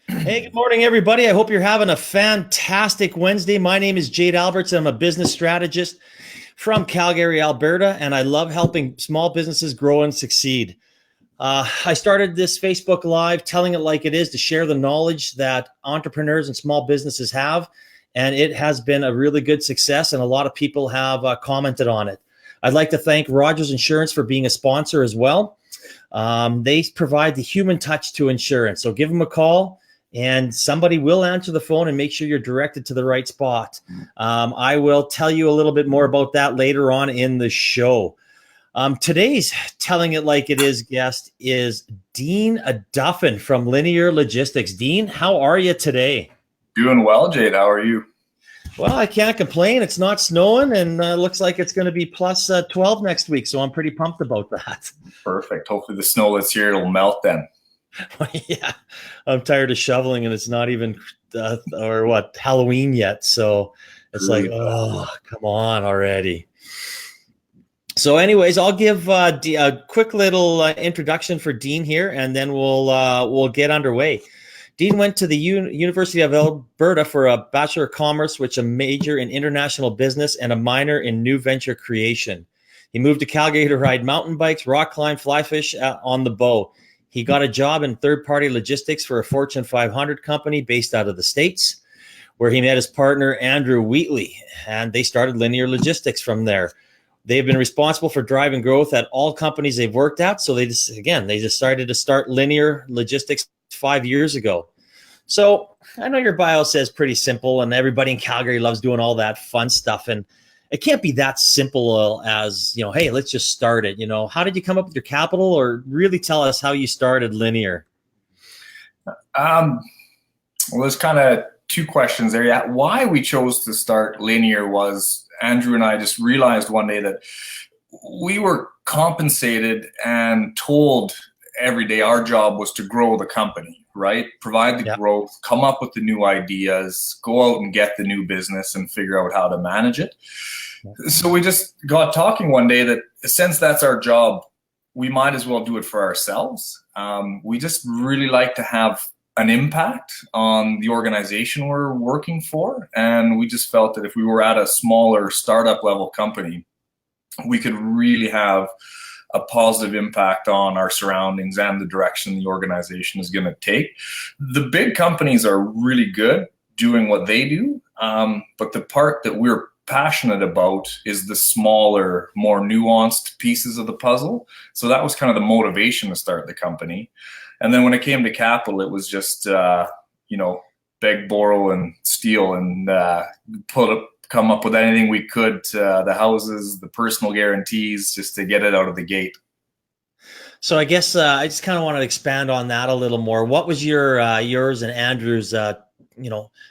Hey, good morning, everybody. I hope you're having a fantastic Wednesday. My name is Jade Alberts. I'm a business strategist from Calgary, Alberta, and I love helping small businesses grow and succeed. I started this Facebook Live telling it like it is to share the knowledge that entrepreneurs and small businesses have, and it has been a really good success, and a lot of people have commented on it. I'd like to thank Rogers Insurance for being a sponsor as well. They provide the human touch to insurance, so give them a call and somebody will answer the phone and make sure you're directed to the right spot. I will tell you a little bit more about that later on in the show. Today's Telling It Like It Is guest is Dean Duffin from Linear Logistics. Dean, how are you today? Doing well, Jade. How are you? Well, I can't complain. It's not snowing and looks like it's going to be plus 12 next week. So I'm pretty pumped about that. Perfect. Hopefully the snow that's here will melt then. Yeah, I'm tired of shoveling and it's not even Halloween yet. So it's like, oh, come on already. So anyways, I'll give a quick little introduction for Dean here, and then we'll get underway. Dean went to the University of Alberta for a Bachelor of Commerce, which a major in international business and a minor in new venture creation. He moved to Calgary to ride mountain bikes, rock climb, fly fish on the bow. He got a job in third-party logistics for a Fortune 500 company based out of the States, where he met his partner, Andrew Wheatley, and they started Linear Logistics from there. They've been responsible for driving growth at all companies they've worked at. So they decided to start Linear Logistics 5 years ago. So I know your bio says pretty simple, and everybody in Calgary loves doing all that fun stuff. And it can't be that simple as, hey, let's just start it. How did you come up with your capital, or really tell us how you started Linear? Well, there's kind of two questions there. Yeah, why we chose to start Linear was Andrew and I just realized one day that we were compensated and told every day our job was to grow the company, right? Provide the growth, come up with the new ideas, go out and get the new business and figure out how to manage it. So we just got talking one day that since that's our job, we might as well do it for ourselves. We just really like to have an impact on the organization we're working for. And we just felt that if we were at a smaller startup level company, we could really have a positive impact on our surroundings and the direction the organization is going to take. The big companies are really good doing what they do, but the part that we're passionate about is the smaller, more nuanced pieces of the puzzle. So that was kind of the motivation to start the company. And then when it came to capital, it was just, beg, borrow, and steal, and come up with anything we could, the houses, the personal guarantees, just to get it out of the gate. So I guess I just kind of want to expand on that a little more. What was yours and Andrew's,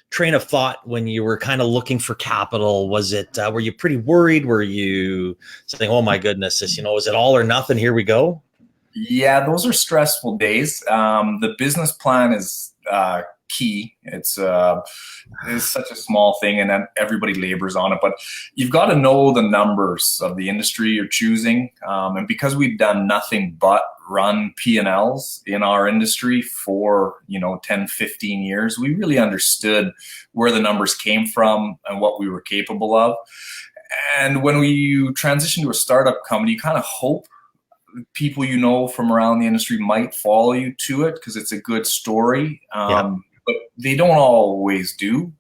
train of thought when you were kind of looking for capital? Was it, were you pretty worried? Were you saying, oh my goodness, is it all or nothing? Here we go. Yeah, those are stressful days. The business plan is key. It's such a small thing, and then everybody labors on it. But you've got to know the numbers of the industry you're choosing. And because we've done nothing but run P&Ls in our industry for 10, 15 years, we really understood where the numbers came from and what we were capable of. And when you transition to a startup company, you kind of hope people from around the industry might follow you to it because it's a good story. But they don't always do.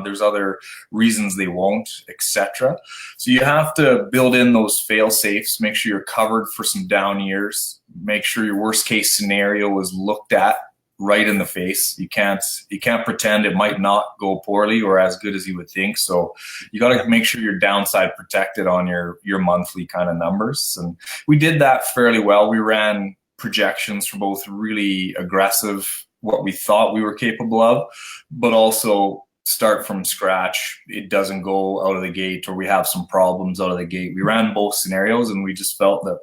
There's other reasons they won't, etc. So you have to build in those fail safes, make sure you're covered for some down years, make sure your worst case scenario is looked at right in the face. You can't pretend it might not go poorly or as good as you would think. So you got to make sure you're downside protected on your monthly kind of numbers. And we did that fairly well. We ran projections for both really aggressive, what we thought we were capable of, but also start from scratch. It doesn't go out of the gate, or we have some problems out of the gate. We ran both scenarios, and we just felt that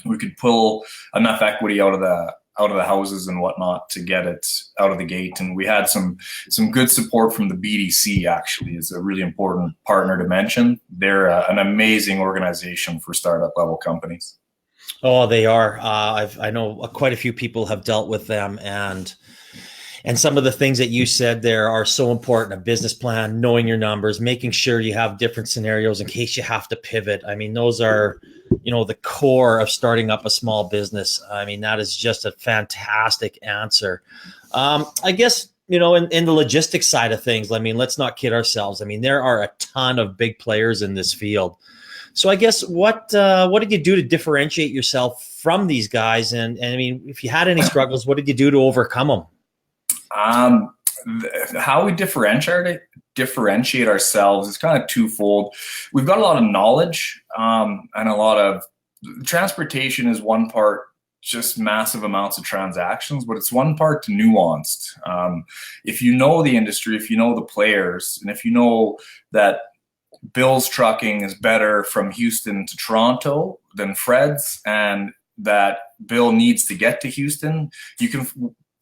we could pull enough equity out of the houses and whatnot to get it out of the gate. And we had some good support from the BDC, actually, is a really important partner to mention. They're an amazing organization for startup level companies. Oh, they are. I know quite a few people have dealt with them, and And some of the things that you said there are so important: a business plan, knowing your numbers, making sure you have different scenarios in case you have to pivot. I mean, those are, the core of starting up a small business. I mean, that is just a fantastic answer. I guess, in the logistics side of things, I mean, let's not kid ourselves. I mean, there are a ton of big players in this field. So I guess what did you do to differentiate yourself from these guys? And I mean, if you had any struggles, what did you do to overcome them? How we differentiate ourselves is kind of twofold. We've got a lot of knowledge, and a lot of transportation is one part, just massive amounts of transactions, but it's one part to nuanced. If you know the industry, if you know the players, and if you know that Bill's trucking is better from Houston to Toronto than Fred's, and that Bill needs to get to Houston, you can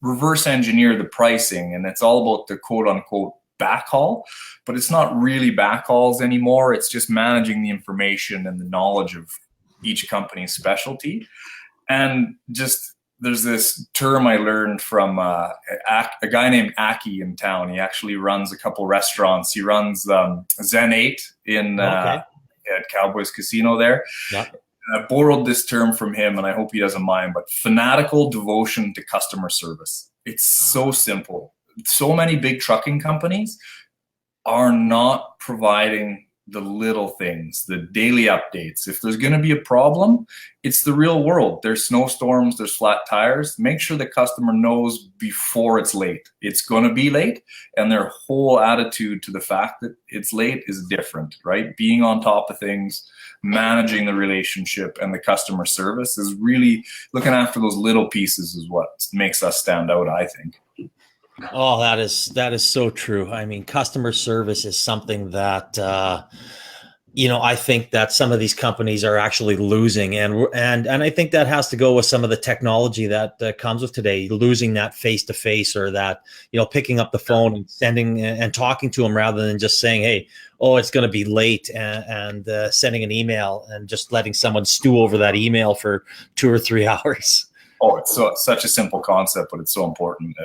reverse engineer the pricing, and it's all about the quote unquote backhaul, but it's not really backhauls anymore. It's just managing the information and the knowledge of each company's specialty. And just, there's this term I learned from a guy named Aki in town. He actually runs a couple restaurants. He runs Zen 8 at Cowboys Casino there. Yeah. I borrowed this term from him, and I hope he doesn't mind, but fanatical devotion to customer service. It's so simple. So many big trucking companies are not providing the little things, the daily updates. If there's going to be a problem, it's the real world. There's snowstorms, there's flat tires. Make sure the customer knows before it's late. It's going to be late, and their whole attitude to the fact that it's late is different, right? Being on top of things, managing the relationship and the customer service is really looking after those little pieces is what makes us stand out, I think. Oh, that is so true. I mean, customer service is something that, I think that some of these companies are actually losing, and I think that has to go with some of the technology that comes with today, losing that face to face, or that, picking up the phone and sending and talking to them rather than just saying, hey, oh, it's going to be late, and sending an email and just letting someone stew over that email for 2 or 3 hours. Oh, it's such a simple concept, but it's so important.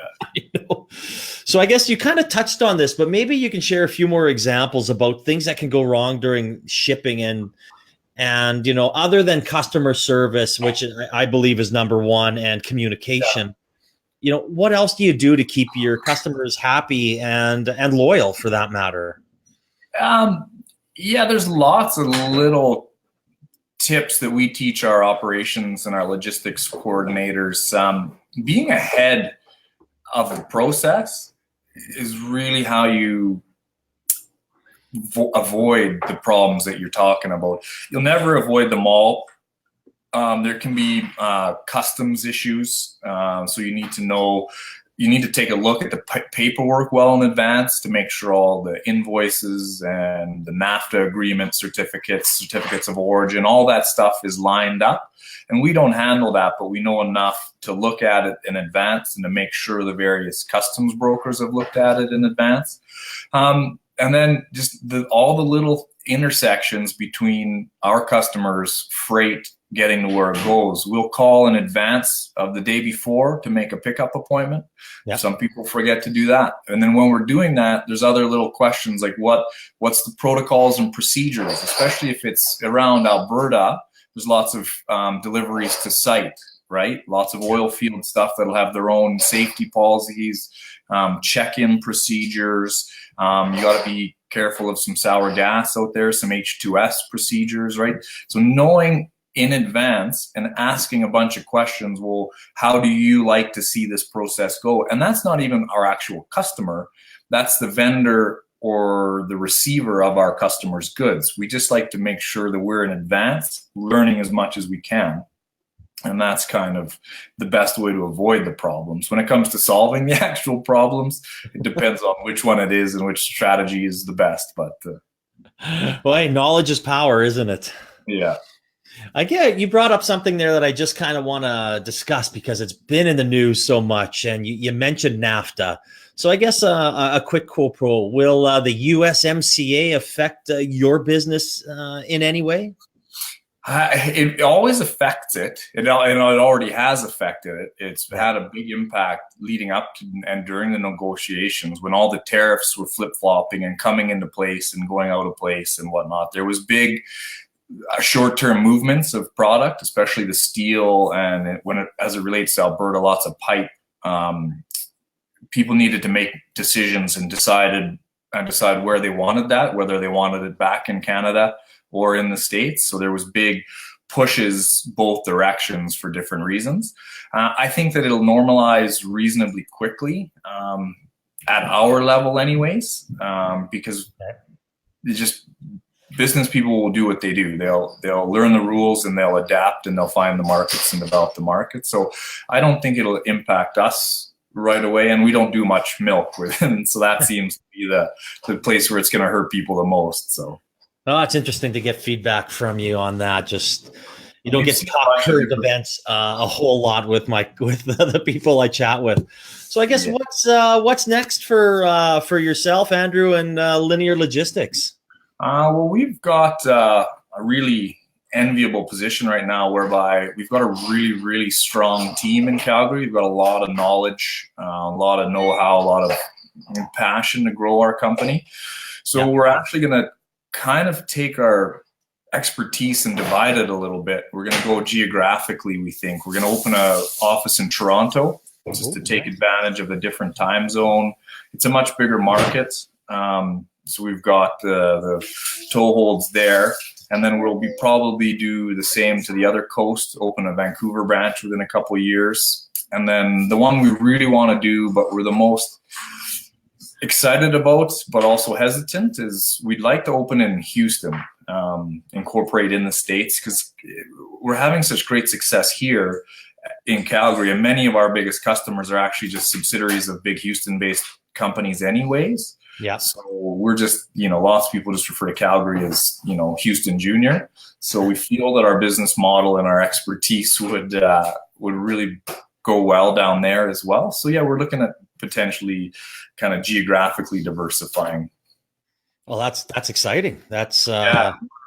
So I guess you kind of touched on this, but maybe you can share a few more examples about things that can go wrong during shipping and other than customer service, which I believe is number one, and communication. Yeah. What else do you do to keep your customers happy and loyal, for that matter? There's lots of little tips that we teach our operations and our logistics coordinators. Being ahead of the process is really how you avoid the problems that you're talking about. You'll never avoid them all. There can be customs issues, so you need to take a look at the paperwork well in advance to make sure all the invoices and the NAFTA agreement certificates of origin, all that stuff is lined up. And we don't handle that, but we know enough to look at it in advance and to make sure the various customs brokers have looked at it in advance. And then just all the little intersections between our customers' freight getting to where it goes. We'll call in advance of the day before to make a pickup appointment. Yep. Some people forget to do that. And then when we're doing that, there's other little questions like what's the protocols and procedures, especially if it's around Alberta. There's lots of deliveries to site, right? Lots of oil field stuff that'll have their own safety policies, check-in procedures. You got to be careful of some sour gas out there, some H2S procedures, right? So knowing in advance and asking a bunch of questions, well, how do you like to see this process go? And that's not even our actual customer. That's the vendor or the receiver of our customer's goods. We just like to make sure that we're in advance, learning as much as we can. And that's kind of the best way to avoid the problems. When it comes to solving the actual problems, it depends on which one it is and which strategy is the best. But well, hey, knowledge is power, isn't it? Yeah. I get you brought up something there that I just kind of want to discuss because it's been in the news so much, and you mentioned NAFTA. So I guess a quick quote pro: will the USMCA affect your business in any way? It always affects it. It already has affected it. It's had a big impact leading up to and during the negotiations when all the tariffs were flip-flopping and coming into place and going out of place and whatnot. There was big short-term movements of product, especially the steel, and as it relates to Alberta, lots of pipe. People needed to make decisions and decide where they wanted that, whether they wanted it back in Canada or in the States. So there was big pushes both directions for different reasons. I think that it'll normalize reasonably quickly at our level anyways, because business people will do what they do. They'll learn the rules and they'll adapt and they'll find the markets and develop the market. So I don't think it'll impact us right away, and we don't do much milk with it. So that seems to be the place where it's going to hurt people the most. So. Oh, it's interesting to get feedback from you on that. Just you don't get to talk current events a whole lot with the people I chat with. So I guess what's next for yourself, Andrew, and Linear Logistics? Well, we've got a really enviable position right now, whereby we've got a really, really strong team in Calgary. We've got a lot of knowledge, a lot of know-how, a lot of passion to grow our company. So we're actually going to kind of take our expertise and divide it a little bit. We're going to go geographically, we think. We're going to open an office in Toronto just to take advantage of a different time zone. It's a much bigger market. So we've got the toeholds there. And then we'll probably do the same to the other coast, open a Vancouver branch within a couple of years. And then the one we really want to do, but we're the most excited about, but also hesitant, is we'd like to open in Houston, incorporate in the States, because we're having such great success here in Calgary, and many of our biggest customers are actually just subsidiaries of big Houston-based companies anyways. Yeah. So we're just, lots of people just refer to Calgary as, Houston Junior. So we feel that our business model and our expertise would really go well down there as well. So yeah, we're looking at potentially kind of geographically diversifying. Well, that's exciting. That's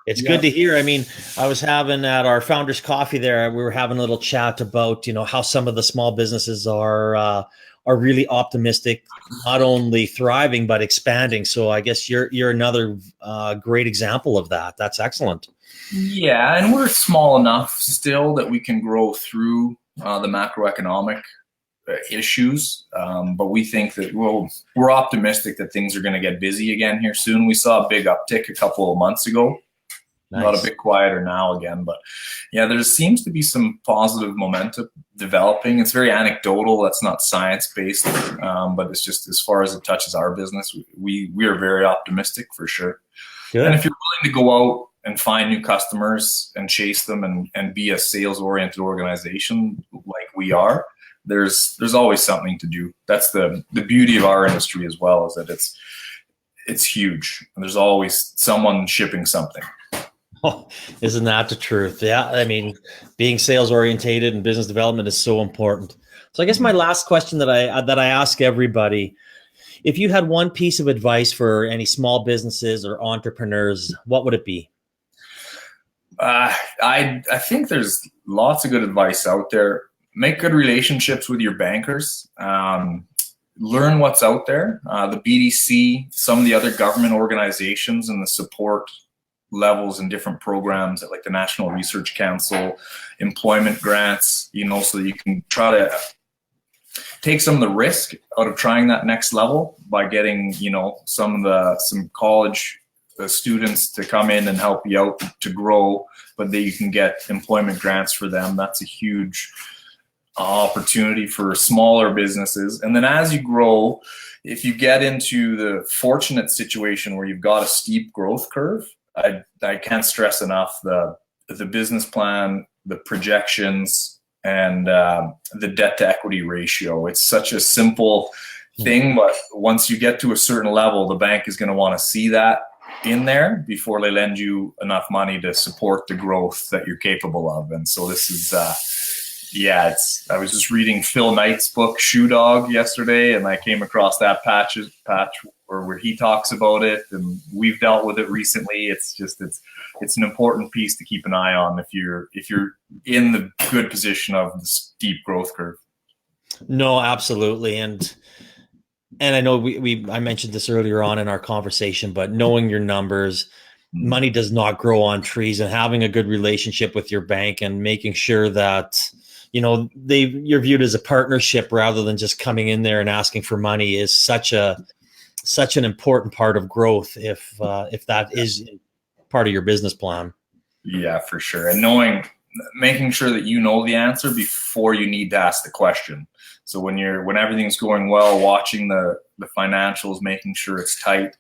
it's good to hear. I mean, I was having at our founders coffee there, we were having a little chat about, how some of the small businesses are really optimistic, not only thriving, but expanding. So I guess you're another great example of that. That's excellent. Yeah. And we're small enough still that we can grow through the macroeconomic issues, but we think that we're optimistic that things are going to get busy again here soon. We saw a big uptick a couple of months ago. Nice. Got a bit quieter now again, but yeah, there seems to be some positive momentum developing. It's very anecdotal. That's not science-based, but it's just as far as it touches our business, we are very optimistic for sure. Good. And if you're willing to go out and find new customers and chase them and be a sales-oriented organization like we are, there's always something to do. That's the beauty of our industry as well, is that it's huge. And there's always someone shipping something. Oh, isn't that the truth? Yeah. I mean, being sales orientated and business development is so important. So I guess my last question that I ask everybody, if you had one piece of advice for any small businesses or entrepreneurs, what would it be? I think there's lots of good advice out there. Make good relationships with your bankers. Learn what's out there. The BDC, some of the other government organizations and the support levels and different programs like the National Research Council, employment grants, so that you can try to take some of the risk out of trying that next level by getting, some college students to come in and help you out to grow, but that you can get employment grants for them. That's a huge opportunity for smaller businesses. And then as you grow, if you get into the fortunate situation where you've got a steep growth curve, I can't stress enough the business plan, the projections, and the debt to equity ratio. It's such a simple thing, but once you get to a certain level, the bank is going to want to see that in there before they lend you enough money to support the growth that you're capable of. And so this is Yeah, I was just reading Phil Knight's book Shoe Dog yesterday, and I came across that patch where he talks about it, and we've dealt with it recently. It's an important piece to keep an eye on if you're in the good position of the steep growth curve. No, absolutely. And I know I mentioned this earlier on in our conversation, but knowing your numbers, money does not grow on trees, and having a good relationship with your bank and making sure that, you're viewed as a partnership rather than just coming in there and asking for money is such an important part of growth if that is part of your business plan. Yeah, for sure. And making sure that you know the answer before you need to ask the question. So when everything's going well, watching the financials, making sure it's tight,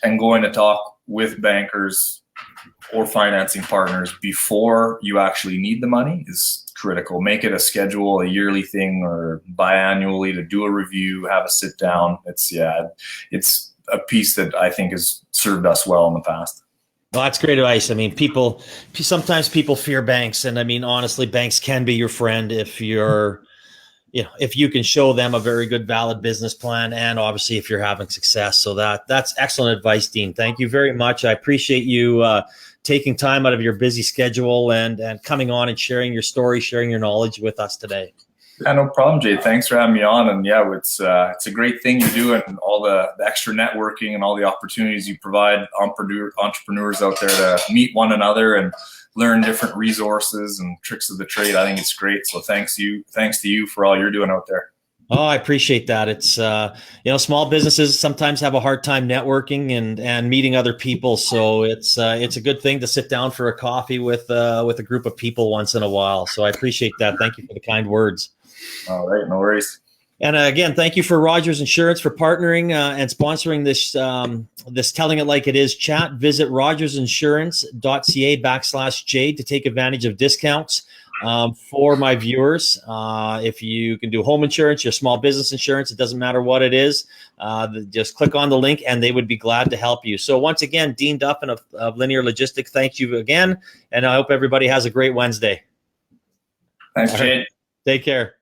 and going to talk with bankers or financing partners before you actually need the money is critical. Make it a schedule, a yearly thing, or biannually to do a review, have a sit down. It's a piece that I think has served us well in the past. Well, that's great advice. I mean, sometimes people fear banks, and I mean, honestly, banks can be your friend if if you can show them a very good, valid business plan, and obviously if you're having success. So that's excellent advice, Dean. Thank you very much. I appreciate you taking time out of your busy schedule and coming on and sharing your story, sharing your knowledge with us today. Yeah, no problem, Jade. Thanks for having me on. And yeah, it's a great thing you do, and all the extra networking and all the opportunities you provide entrepreneurs out there to meet one another and learn different resources and tricks of the trade. I think it's great. So thanks to you for all you're doing out there. Oh, I appreciate that. It's, small businesses sometimes have a hard time networking and meeting other people. So it's a good thing to sit down for a coffee with a group of people once in a while. So I appreciate that. Thank you for the kind words. All right. No worries. And again, thank you for Rogers Insurance for partnering and sponsoring this Telling It Like It Is chat. Visit rogersinsurance.ca/Jade to take advantage of discounts for my viewers. If you can do home insurance, your small business insurance, it doesn't matter what it is, just click on the link and they would be glad to help you. So once again, Dean Duffin of Linear Logistics, thank you again. And I hope everybody has a great Wednesday. Thanks, Jade. Take care.